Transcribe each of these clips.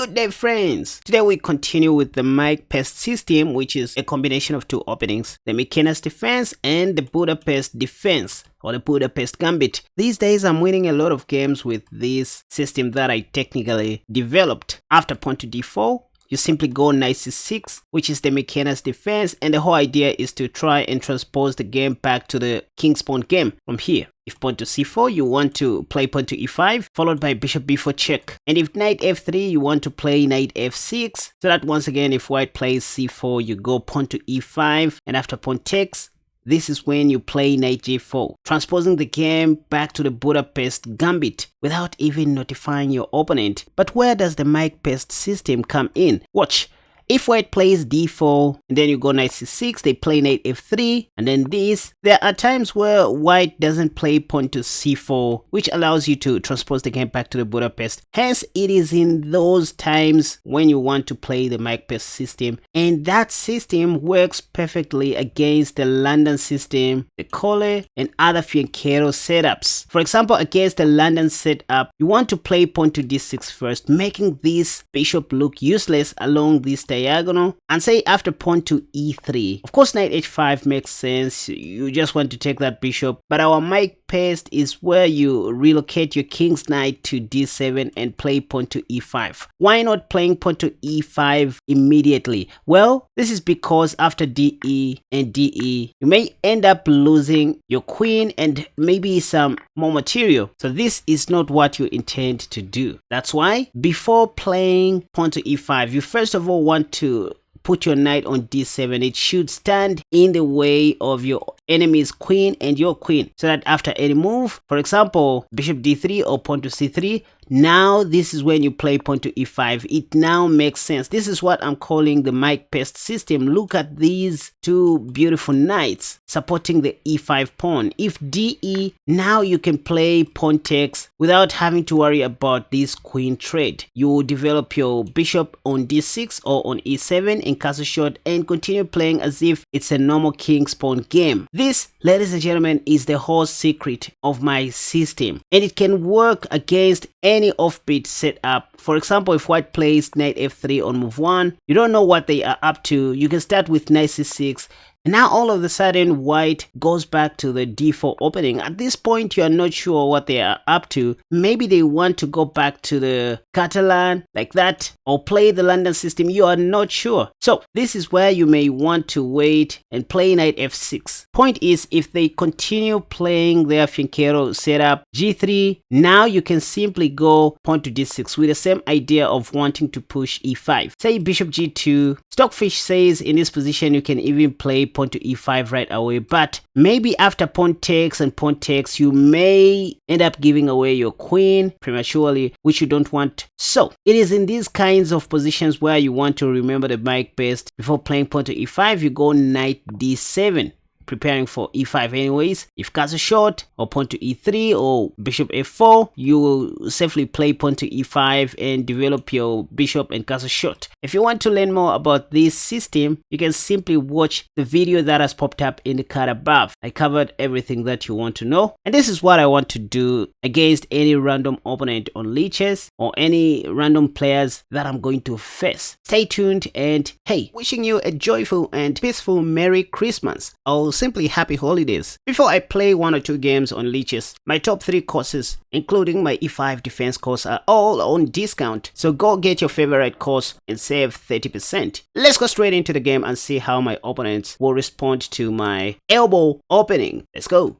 Good day, friends. Today we continue with the Mike-Pest system, which is a combination of two openings, the Mykonos defense and the Budapest defense, or the Budapest gambit. These days I'm winning a lot of games with this system that I technically developed. After pawn to d4, you simply go knight c6, which is the Mykonos defense, and the whole idea is to try and transpose the game back to the king's pawn game from here. If pawn to c4, you want to play pawn to e5, followed by bishop b4 check. And if knight f3, you want to play knight f6, so that once again, if white plays c4, you go pawn to e5, and after pawn takes, this is when you play knight g4, transposing the game back to the Budapest gambit without even notifying your opponent. But where does the Mike-Pest system come in? Watch. If white plays d4 and then you go knight c6, they play knight f3, and then this. There are times where white doesn't play pawn to c4, which allows you to transpose the game back to the Budapest. Hence, it is in those times when you want to play the Mike-Pest system, and that system works perfectly against the London system, the Cole, and other Fianchetto setups. For example, against the London setup, you want to play pawn to d6 first, making this bishop look useless along this diagonal, and say after pawn to e3. Of course, knight h5 makes sense. You just want to take that bishop, but our Mike-Pest is where you relocate your king's knight to d7 and play pawn to e5. Why not playing pawn to e5 immediately? Well, this is because after de and de, you may end up losing your queen and maybe some more material. So this is not what you intend to do. That's why before playing pawn to e5, you first of all want to put your knight on d7. It should stand in the way of your enemy's queen and your queen, so that after any move, for example bishop d3 or pawn to c3, now this is when you play pawn to e5. It now makes sense. This is what I'm calling the Mike-Pest system. Look at these two beautiful knights supporting the e5 pawn. If de, now you can play pawn takes without having to worry about this queen trade. You develop your bishop on d6 or on e7 in castle shot and continue playing as if it's a normal king's pawn game. This, ladies and gentlemen, is the whole secret of my system, and it can work against any offbeat setup. For example, if white plays knight f3 on move 1, you don't know what they are up to. You can start with knight c6, and now all of a sudden white goes back to the d4 opening. At this point, you are not sure what they are up to. Maybe they want to go back to the Catalan like that, or play the London system. You are not sure. So this is where you may want to wait and play knight f6. Point is, if they continue playing their Fianchetto setup, g3, now you can simply go pawn to d6 with the same idea of wanting to push e5. Say bishop g2. Stockfish says in this position you can even play pawn to e5 right away, but maybe after pawn takes and pawn takes, you may end up giving away your queen prematurely, which you don't want. So it is in these kinds of positions where you want to remember the Mike-Pest. Before playing pawn to e5, you go knight d7, preparing for e5 anyways. If castle short or pawn to e3 or bishop f4, you will safely play pawn to e5 and develop your bishop and castle short. If you want to learn more about this system, you can simply watch the video that has popped up in the card above. I covered everything that you want to know, and this is what I want to do against any random opponent on Lichess or any random players that I'm going to face. Stay tuned, and hey, wishing you a joyful and peaceful Merry Christmas. I'll simply happy holidays. Before I play one or two games on Lichess, my top 3 courses, including my e5 defense course, are all on discount, so go get your favorite course and save 30%. Let's go straight into the game and see how my opponents will respond to my elbow opening. Let's go.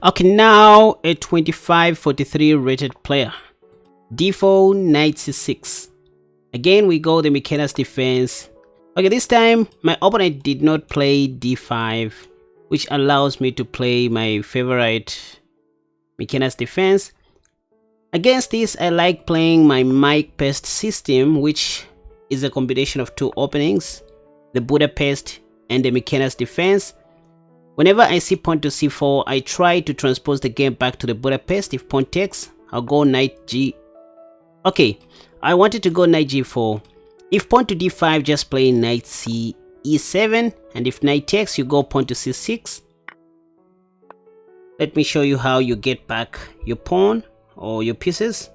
Okay, now a 25-43 rated player. d4, knight c6. Again, we go the Mykonos defense. Okay, this time my opponent did not play d5, which allows me to play my favorite Mykonos defense. Against this, I like playing my Mike-Pest system, which is a combination of two openings, the Budapest and the Mykonos defense. Whenever I see pawn to c4, I try to transpose the game back to the Budapest. If pawn takes, I'll go knight g. Okay, I wanted to go knight g4. If pawn to d5, just play knight c e7, and if knight takes, you go pawn to c6. Let me show you how you get back your pawn or your pieces.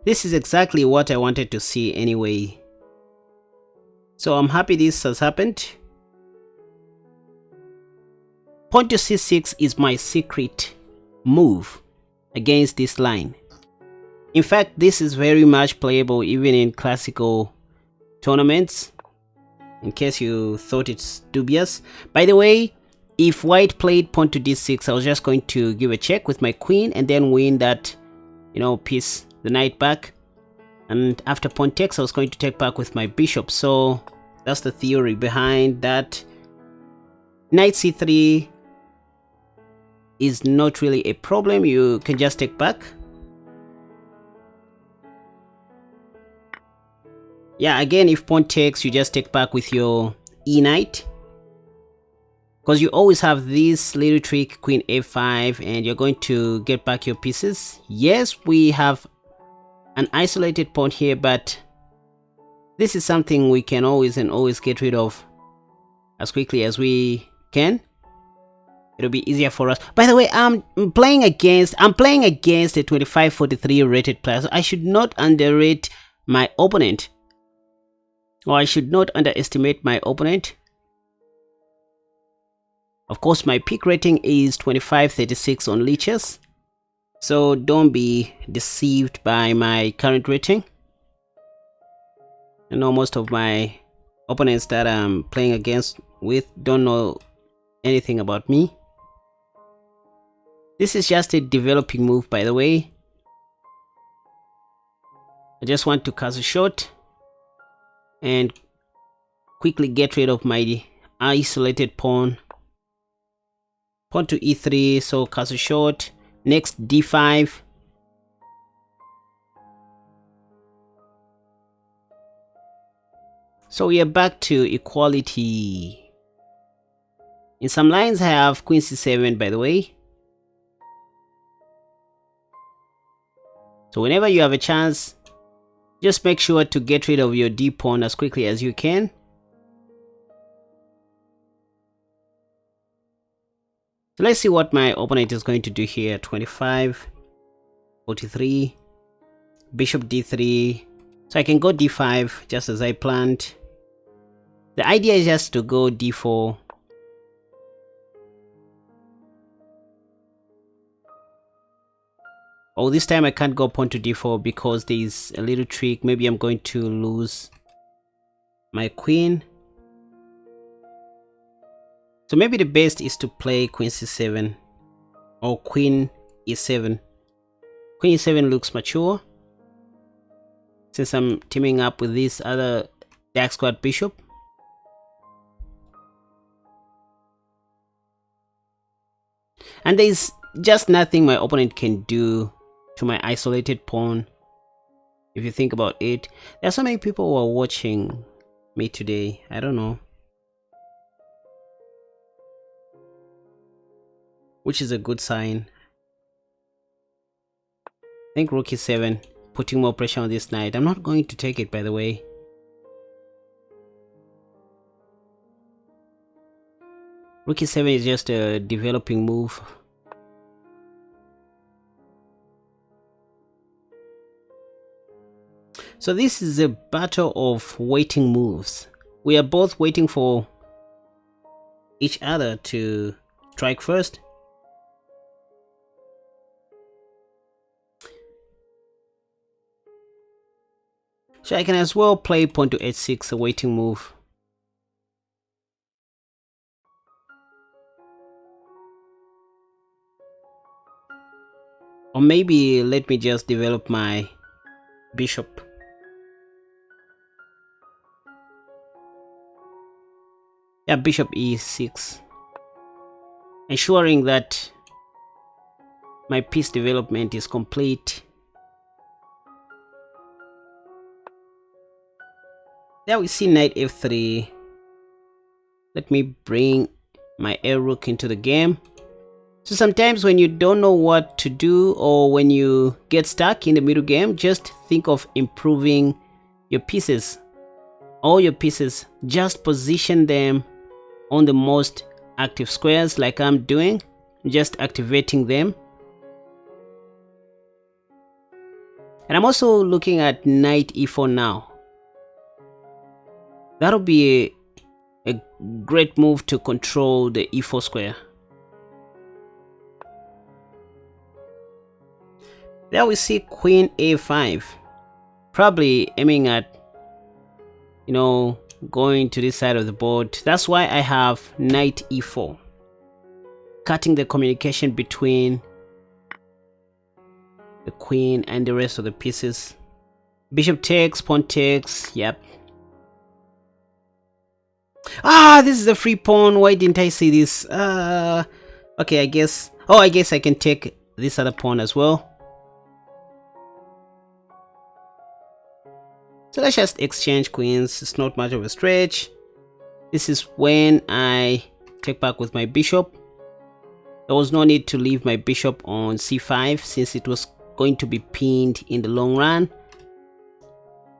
This is exactly what I wanted to see anyway. So I'm happy this has happened. Pawn to c6 is my secret move against this line. In fact, this is very much playable even in classical tournaments, in case you thought it's dubious. By the way, if white played pawn to d6, I was just going to give a check with my queen and then win that, you know, piece, the knight back. And after pawn takes, I was going to take back with my bishop. So that's the theory behind that. Knight c3 is not really a problem. You can just take back. Yeah, again, if pawn takes, you just take back with your e knight. Because you always have this little trick, queen a5, and you're going to get back your pieces. Yes, we have an isolated pawn here, but this is something we can always get rid of as quickly as we can. It'll be easier for us. By the way, I'm playing against a 2543 rated player. So I should not underrate my opponent. Or I should not underestimate my opponent. Of course, my peak rating is 2536 on Lichess. So don't be deceived by my current rating. I know most of my opponents that I'm playing against with don't know anything about me. This is just a developing move, by the way. I just want to cast a shot and quickly get rid of my isolated pawn. Pawn to e3, so cast a shot. Next, d5. So we are back to equality. In some lines I have queen c7, by the way. So whenever you have a chance, just make sure to get rid of your d pawn as quickly as you can. So let's see what my opponent is going to do here. 25, 43, bishop d3. So I can go d5 just as I planned. The idea is just to go d4. Oh, this time I can't go pawn to d4 because there is a little trick. Maybe I'm going to lose my queen. So maybe the best is to play queen c7 or queen e7. Queen e7 looks mature since I'm teaming up with this other dark squad bishop. And there's just nothing my opponent can do to my isolated pawn. If you think about it, there are so many people who are watching me today. I don't know, which is a good sign. I think rook e7, putting more pressure on this knight. I'm not going to take it, by the way. Rook e7 is just a developing move. So this is a battle of waiting moves. We are both waiting for each other to strike first. So I can as well play pawn to h6, a waiting move. Or maybe let me just develop my bishop. Yeah, bishop e6. Ensuring that my piece development is complete. There we see knight f3. Let me bring my air rook into the game. So sometimes when you don't know what to do or when you get stuck in the middle game, just think of improving your pieces. All your pieces, just position them on the most active squares like I'm doing, just activating them. And I'm also looking at knight e4 now. That'll be a great move to control the e4 square. There we see queen a5. Probably aiming at, you know, going to this side of the board. That's why I have knight e4. Cutting the communication between the queen and the rest of the pieces. Bishop takes, pawn takes, yep. Ah, this is a free pawn. Why didn't I see this? Okay, I guess. Oh, I guess I can take this other pawn as well. So let's just exchange queens. It's not much of a stretch. This is when I take back with my bishop. There was no need to leave my bishop on c5 since it was going to be pinned in the long run.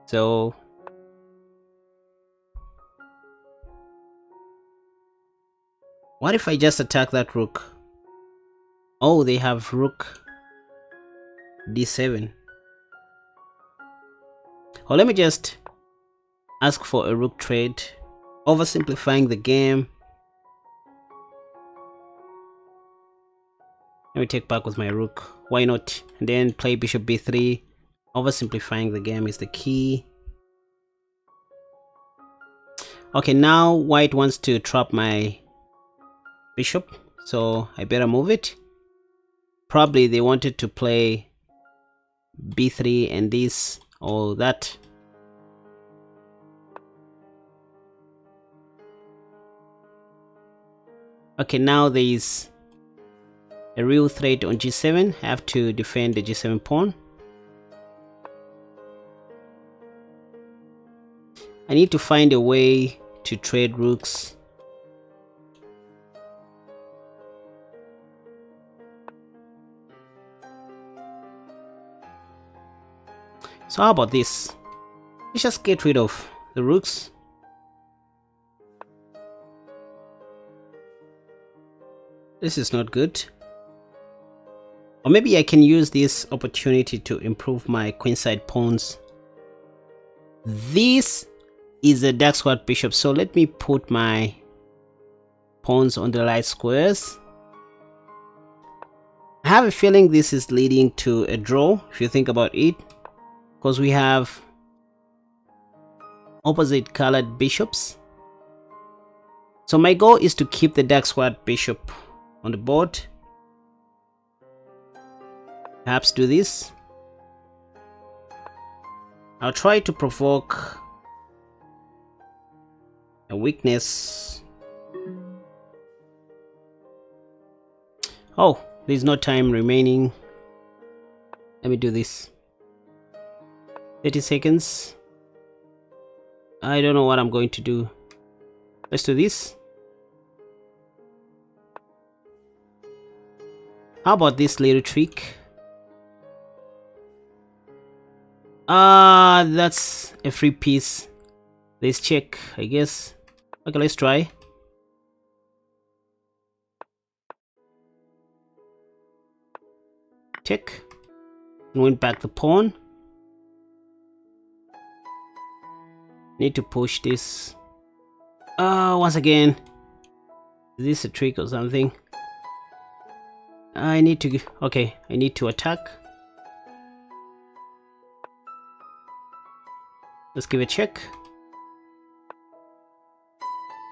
So what if I just attack that rook? Oh, they have rook d7. Oh, let me just ask for a rook trade, oversimplifying the game. Let me take back with my rook. Why not? And then play bishop b3. Oversimplifying the game is the key. Okay, now white wants to trap my bishop, so I better move it. Probably they wanted to play b3 and this or that. Okay, now there is a real threat on g7. I have to defend the g7 pawn. I need to find a way to trade rooks. So how about this? Let's just get rid of the rooks. This is not good. Or maybe I can use this opportunity to improve my queenside pawns. This is a dark squared bishop, so let me put my pawns on the light squares. I have a feeling this is leading to a draw, if you think about it, because we have opposite colored bishops. So my goal is to keep the dark squared bishop on the board. Perhaps do this. I'll try to provoke a weakness. Oh, there's no time remaining. Let me do this. 30 seconds. I don't know what I'm going to do. Let's do this. How about this little trick? That's a free piece. Let's check, I guess. Okay, let's try. Check. Went back the pawn. Need to push this. Once again. Is this a trick or something? I need to... Okay, I need to attack. Let's give a check.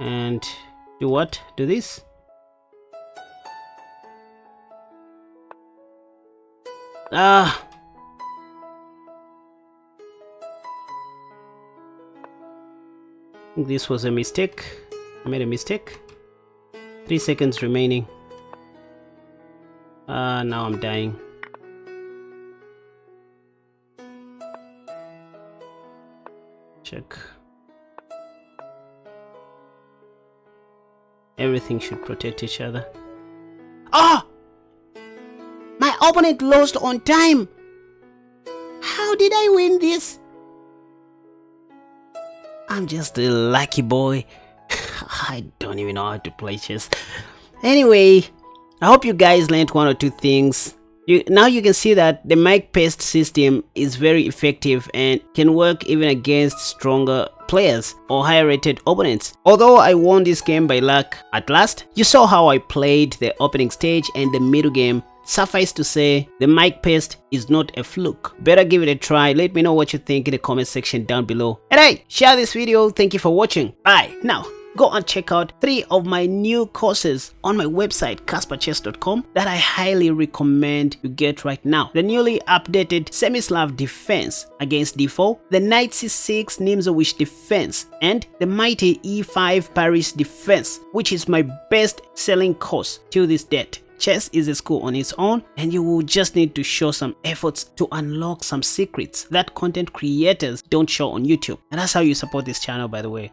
And do what? Do this? I think this was a mistake. I made a mistake. 3 seconds remaining. Now I'm dying. Check. Everything should protect each other. Ah! My opponent lost on time! How did I win this? I'm just a lucky boy. I don't even know how to play chess. Anyway, I hope you guys learned one or two things. Now you can see that the Mike-Pest system is very effective and can work even against stronger players or higher rated opponents. Although I won this game by luck at last, you saw how I played the opening stage and the middle game. Suffice to say, the Mike-Pest is not a fluke. Better give it a try. Let me know what you think in the comment section down below. And hey, share this video. Thank you for watching. Bye. Now, go and check out 3 of my new courses on my website KaspaChess.com that I highly recommend you get right now. The newly updated Semi-Slav defense against d4, the Knight c6 Nimzowitsch defense, and the mighty e5 Paris defense, which is my best selling course till this date. Chess is a school on its own, and you will just need to show some efforts to unlock some secrets that content creators don't show on YouTube. And that's how you support this channel, by the way.